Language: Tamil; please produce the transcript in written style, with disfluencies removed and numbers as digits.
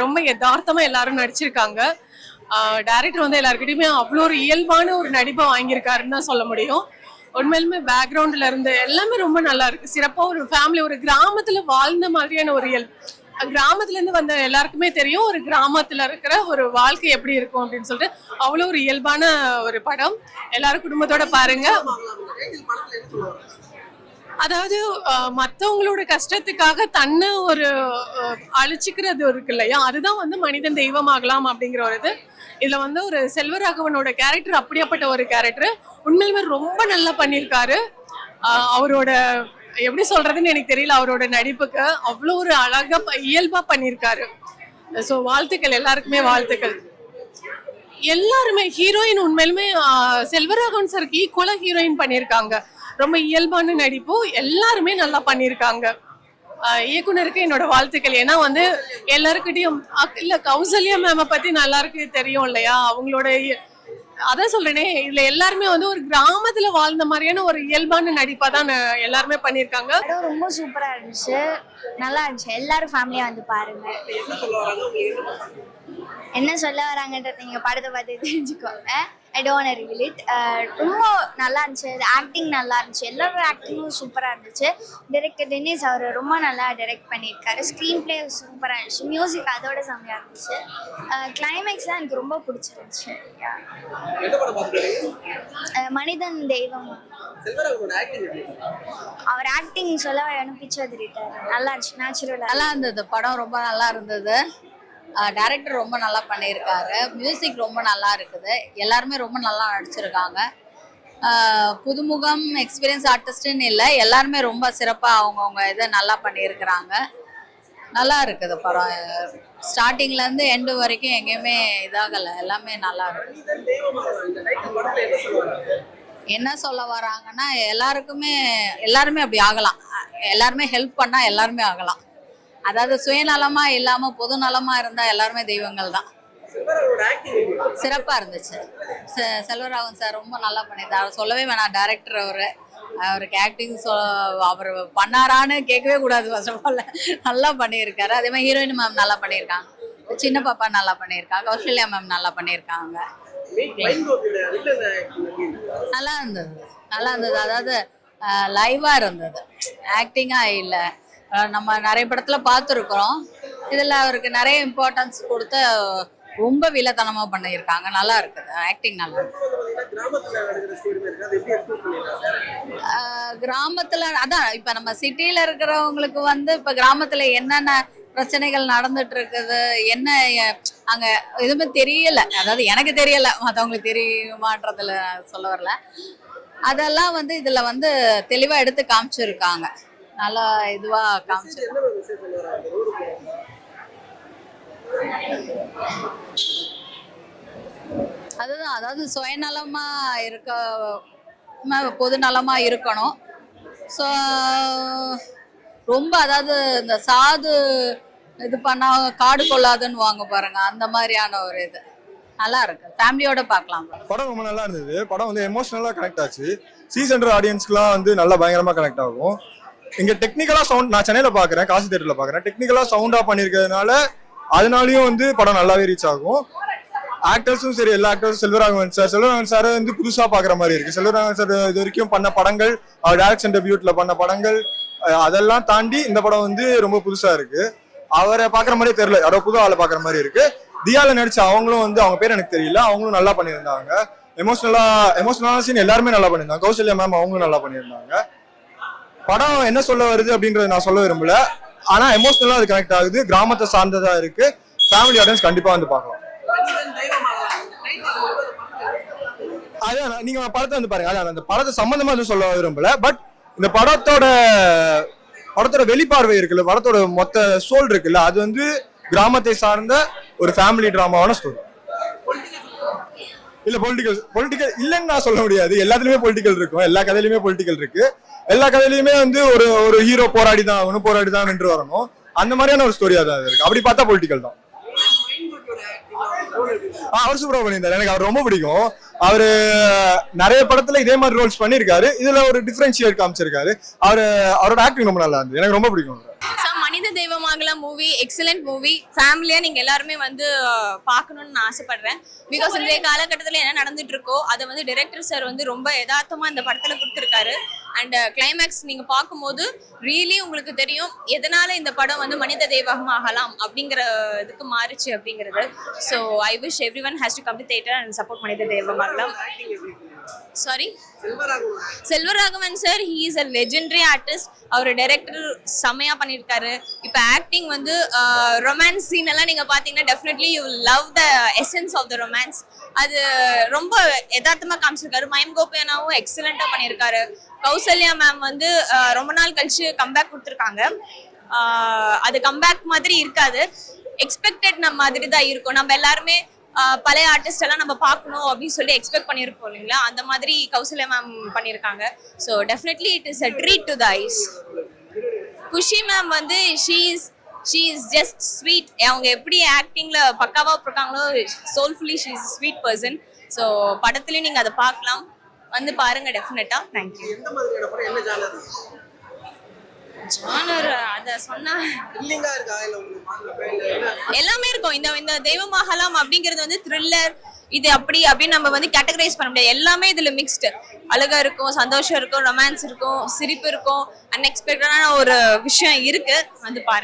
ரொம்ப யதார்த்தமா எல்லாரும் நடிச்சிருக்காங்க. டைரக்டர் வந்து எல்லாருக்கிட்டையுமே அவ்வளோ ஒரு இயல்பான ஒரு நடிப்பை வாங்கியிருக்காருன்னு தான் சொல்ல முடியும். உண்மையிலுமே பேக்ரவுண்ட்ல இருந்து எல்லாமே ரொம்ப நல்லா இருக்கு. சிறப்பா ஒரு ஃபேமிலி, ஒரு கிராமத்துல வாழ்ந்த மாதிரியான ஒரு கிராமத்துல இருந்து வந்த எல்லாருக்குமே தெரியும் ஒரு கிராமத்துல இருக்கிற ஒரு வாழ்க்கை எப்படி இருக்கும் அப்படின்னு சொல்லிட்டு அவ்வளோ ஒரு இயல்பான ஒரு படம். எல்லாரும் குடும்பத்தோட பாருங்க. அதாவது மற்றவங்களோட கஷ்டத்துக்காக தன்னை ஒரு அழிச்சுக்கிறது இருக்கு இல்லையா, அதுதான் வந்து மனிதன் தெய்வமாகலாம் அப்படிங்கிற ஒரு இது. இதுல வந்து ஒரு செல்வராகவனோட கேரக்டர் அப்படியாப்பட்ட ஒரு கேரக்டர் உண்மையிலுமே ரொம்ப நல்லா பண்ணியிருக்காரு. அவரோட எப்படி சொல்றதுன்னு எனக்கு தெரியல, அவரோட நடிப்புக்கு அவ்வளோ ஒரு அழகா இயல்பா பண்ணியிருக்காரு. ஸோ வாழ்த்துக்கள், எல்லாருக்குமே வாழ்த்துக்கள். எல்லாருமே ஹீரோயின் உண்மையிலுமே செல்வராகவன் சாருக்கு ஈக்குவலா ஹீரோயின் பண்ணியிருக்காங்க. ரொம்ப இயல்பான நடிப்பு, எல்லாருமே நல்லா பண்ணியிருக்காங்க. இயக்குனருக்கு என்னோட வாழ்த்துக்கள். ஏன்னா வந்து எல்லாருக்கிட்டையும் இல்ல கௌசல்யா மேம பத்தி நல்லா இருக்கு தெரியும் இல்லையா, அவங்களோட அதான் சொல்றேனே, இதுல எல்லாருமே வந்து ஒரு கிராமத்துல வாழ்ந்த மாதிரியான ஒரு இயல்பான நடிப்பா தான் எல்லாருமே பண்ணியிருக்காங்க. ரொம்ப சூப்பரா இருந்துச்சு, நல்லா இருந்துச்சு. எல்லாரும் ஃபேமிலியா வந்து பாருங்க. என்ன சொல்ல வராங்கன்றத நீங்க படத்தை பார்த்து தெரிஞ்சுக்கோங்க. I don't reveal it. ரொம்ப நல்லா இருந்துச்சு, ஆக்டிங் நல்லா இருந்துச்சு, எல்லாரோட ஆக்டிங்கும் சூப்பராக இருந்துச்சு. டைரக்டர் டென்னிஸ் அவர் ரொம்ப நல்லா டைரக்ட் பண்ணியிருக்காரு. ஸ்க்ரீன் பிளே சூப்பராக இருந்துச்சு, மியூசிக் அதோட செம்மையாக இருந்துச்சு. கிளைமேக்ஸ் தான் எனக்கு ரொம்ப பிடிச்சிருந்துச்சு. மனிதன் தெய்வம். அவர் ஆக்டிங் சொல்ல பிச்சை திருட்டாரு, நல்லா இருந்துச்சு, நேச்சுரலாக நல்லா இருந்தது. படம் ரொம்ப நல்லா இருந்தது. டைரக்டர் ரொம்ப நல்லா பண்ணியிருக்காரு. மியூசிக் ரொம்ப நல்லா இருக்குது. எல்லாருமே ரொம்ப நல்லா நடிச்சிருக்காங்க. புதுமுகம் எக்ஸ்பீரியன்ஸ் ஆர்டிஸ்ட்னு இல்லை, எல்லாருமே ரொம்ப சிறப்பாக அவங்கவுங்க இதை நல்லா பண்ணியிருக்கிறாங்க. நல்லா இருக்குது படம். ஸ்டார்டிங்லேருந்து எண்டு வரைக்கும் எங்கேயுமே இதாகலை, எல்லாமே நல்லா இருக்குது. என்ன சொல்ல வராங்கன்னா எல்லாருமே அப்படி ஆகலாம். எல்லாருமே ஹெல்ப் பண்ணால் எல்லாருமே ஆகலாம். அதாவது சுயநலமா இல்லாம பொது நலமா இருந்தா எல்லாருமே தெய்வங்கள் தான். சிறப்பா இருந்துச்சு. செல்வராகவன் சார் ரொம்ப நல்லா பண்ணியிருந்தார். சொல்லவே வேணாம், டைரக்டர் அவருக்கு ஆக்டிங் அவர் பண்ணாரான்னு கேட்கவே கூடாது. ஃபர்ஸ்ட் ஆஃப் ஆல் நல்லா பண்ணியிருக்காரு. அதே மாதிரி ஹீரோயின் மேம் நல்லா பண்ணியிருக்காங்க, சின்ன பாப்பா நல்லா பண்ணியிருக்காங்க, கௌசல்யா மேம் நல்லா பண்ணியிருக்காங்க. நல்லா இருந்தது. அதாவது லைவா இருந்தது, ஆக்டிங்கா இல்லை. நம்ம நிறைய படத்துல பார்த்துருக்குறோம். இதுல அவருக்கு நிறைய இம்பார்ட்டன்ஸ் கொடுத்து ரொம்ப வில்லத்தனமா பண்ணியிருக்காங்க. நல்லா இருக்குது, ஆக்டிங் நல்லா இருக்கு. கிராமத்துல அதான் இப்ப நம்ம சிட்டியில இருக்கிறவங்களுக்கு வந்து இப்ப கிராமத்துல என்னென்ன பிரச்சனைகள் நடந்துட்டு இருக்குது, என்ன அங்க எதுவுமே தெரியல. அதாவது எனக்கு தெரியல, மற்றவங்களுக்கு தெரியுமான்றதுல சொல்ல வரல. அதெல்லாம் வந்து இதுல வந்து தெளிவா எடுத்து காமிச்சிருக்காங்க. நல்லா இதுவா காமிச்சிருக்காங்க. அதுதான், அதாவது சுயநலமா இருக்க பொது நலமா இருக்கணும். ஸோ ரொம்ப அதாவது இந்த சாது இது பண்ணா காடு கொள்ளாதுன்னு வாங்க பாருங்க, அந்த மாதிரியான ஒரு இது நல்லா இருக்கு. ஃபேமிலியோட பார்க்கலாம். படம் ரொம்ப நல்லா இருந்தது. படம் வந்து எமோஷனலா கனெக்ட் ஆச்சு. சீசன் ஆடியன்ஸ்க்குலாம் வந்து நல்லா பயங்கரமா கனெக்ட் ஆகும். இங்க டெக்னிக்கலா சவுண்ட், நான் சென்னையில பாக்குறேன், காசி தியேட்டர்ல பாக்குறேன், டெக்னிக்கலா சவுண்டா பண்ணிருக்கிறதுனால அதனாலயும் வந்து படம் நல்லாவே ரீச் ஆகும். ஆக்டர்ஸும் சரி, எல்லா ஆக்டர்ஸும் செல்வராகவன் சார் வந்து புதுசா பாக்குற மாதிரி இருக்கு. செல்வராகவன் சார் இது வரைக்கும் பண்ண படங்கள், அவர் டைரக்ஷன் டெபியூட்ல பண்ண படங்கள், அதெல்லாம் தாண்டி இந்த படம் வந்து ரொம்ப புதுசா இருக்கு. அவரை பாக்குற மாதிரியே தெரியல, யாரோ புது ஆளை பாக்குற மாதிரி இருக்கு. தியால நடிச்ச அவங்களும் வந்து, அவங்க பேர் எனக்கு தெரியல, அவங்களும் நல்லா பண்ணியிருந்தாங்க. எமோஷனலான சீன் எல்லாருமே நல்லா பண்ணியிருந்தாங்க. கௌசல்யா மேம் அவங்களும் நல்லா பண்ணியிருந்தாங்க. படம் என்ன சொல்ல வருது அப்படின்றத நான் சொல்ல விரும்பல, ஆனா எமோஷனலா அது கனெக்ட் ஆகுது. கிராமத்தை சார்ந்ததா இருக்கு. ஃபேமிலி ஆடியன்ஸ் கண்டிப்பா வந்து பார்க்கலாம். அதான் நீங்க படத்தை வந்து பாருங்க. அதான் அந்த படத்தை சம்பந்தமா எதுவும் சொல்ல விரும்பல, பட் இந்த படத்தோட வெளிப்பார்வை இருக்குல்ல, படத்தோட மொத்த சோல் இருக்குல்ல, அது வந்து கிராமத்தை சார்ந்த ஒரு ஃபேமிலி டிராமாவான ஸ்டோரி. இல்ல பொலிட்டிக்கல் இல்லைன்னு நான் சொல்ல முடியாது. எல்லாத்துலயுமே பொலிட்டிக்கல் இருக்கும், எல்லா கதையிலுமே பொலிட்டிக்கல் இருக்கு. எல்லா கதையிலுமே வந்து ஒரு ஹீரோ போராடி தான் வென்று வரணும். அந்த மாதிரியான ஒரு ஸ்டோரியா தான் இருக்கு. அப்படி பார்த்தா பொலிட்டிக்கல் தான். அவர் சூப்பரா பண்ணியிருந்தாரு, எனக்கு அவர் ரொம்ப பிடிக்கும். அவரு நிறைய படத்துல இதே மாதிரி ரோல்ஸ் பண்ணியிருக்காரு. இதுல ஒரு டிஃபரன்ஷியேட் காமிச்சிருக்காரு. அவரோட ஆக்டிங் ரொம்ப நல்லா இருந்தது, எனக்கு ரொம்ப பிடிக்கும். மனித தெய்வமாகலாம் மூவி எக்ஸலண்ட் மூவி. ஃபேமிலியா நீங்க எல்லாருமே வந்து பார்க்கணும்னு நான் ஆசைப்படுறேன். பிகாஸ் இன்றைய காலகட்டத்தில் என்ன நடந்துட்டு இருக்கோ அதை வந்து டைரக்டர் சார் வந்து ரொம்ப யதார்த்தமா இந்த படத்துல கொடுத்துருக்காரு. அண்ட் கிளைமேக்ஸ் நீங்க பார்க்கும்போது ரியலி உங்களுக்கு தெரியும் எதனால இந்த படம் வந்து மனித தெய்வம் ஆகலாம் அப்படிங்கிற இதுக்கு மாறிச்சு அப்படிங்கிறது. So I wish everyone has to come to theatre and support மனித தெய்வம் ஆகலாம். Sorry, Selvaraghavan sir, he is a legendary artist. அவர் டைரக்டர் செம்மையா பண்ணியிருக்காரு. இப்போ ஆக்டிங் வந்து ரொமான்ஸ் சீன் எல்லாம் நீங்க பாத்தீங்கன்னா definitely you love the essence of the romance. அது ரொம்ப யதார்த்தமா காமிச்சிருக்காரு. மயம் கோபியானாவும் எக்ஸலண்டா பண்ணியிருக்காரு. கௌசல்யா மேம் வந்து ரொம்ப நாள் கழிச்சு கம்பேக் கொடுத்துருக்காங்க. அது கம்பேக் மாதிரி இருக்காது, எக்ஸ்பெக்டட் நம்ம மாதிரி தான் இருக்கும். நம்ம எல்லாருமே பழைய ஆர்டிஸ்ட் எல்லாம் நம்ம பார்க்கணும் அப்படின்னு சொல்லி எக்ஸ்பெக்ட் பண்ணியிருப்போம் இல்லைங்களா, அந்த மாதிரி கௌசல்யா மேம் பண்ணியிருக்காங்க. So definitely it is a treat to the eyes. Khushi ma'am வந்து ஷீ இஸ் ஜஸ்ட் ஸ்வீட். அவங்க எப்படி ஆக்டிங்ல பக்காவா இருக்காங்களோ soulfully she is sweet person. So படத்துலயும் நீங்க அதை பார்க்கலாம், வந்து பாருங்க டெஃபினட்டா. தேங்க்யூ. ஜானர் அத சொன்னா எல்லாமே இருக்கும். இந்த தெய்வமாகலாம் அப்படிங்கிறது வந்து த்ரில்லர் இது அப்படி அப்படின்னு நம்ம வந்து கேட்டகரைஸ் பண்ண முடியாது. எல்லாமே இதுல மிக்ஸ்டு. அழகா இருக்கும், சந்தோஷம் இருக்கும், ரொமான்ஸ் இருக்கும், சிரிப்பு இருக்கும், அன்எக்ஸ்பெக்டடான ஒரு விஷயம் இருக்கு. வந்து பாருங்க.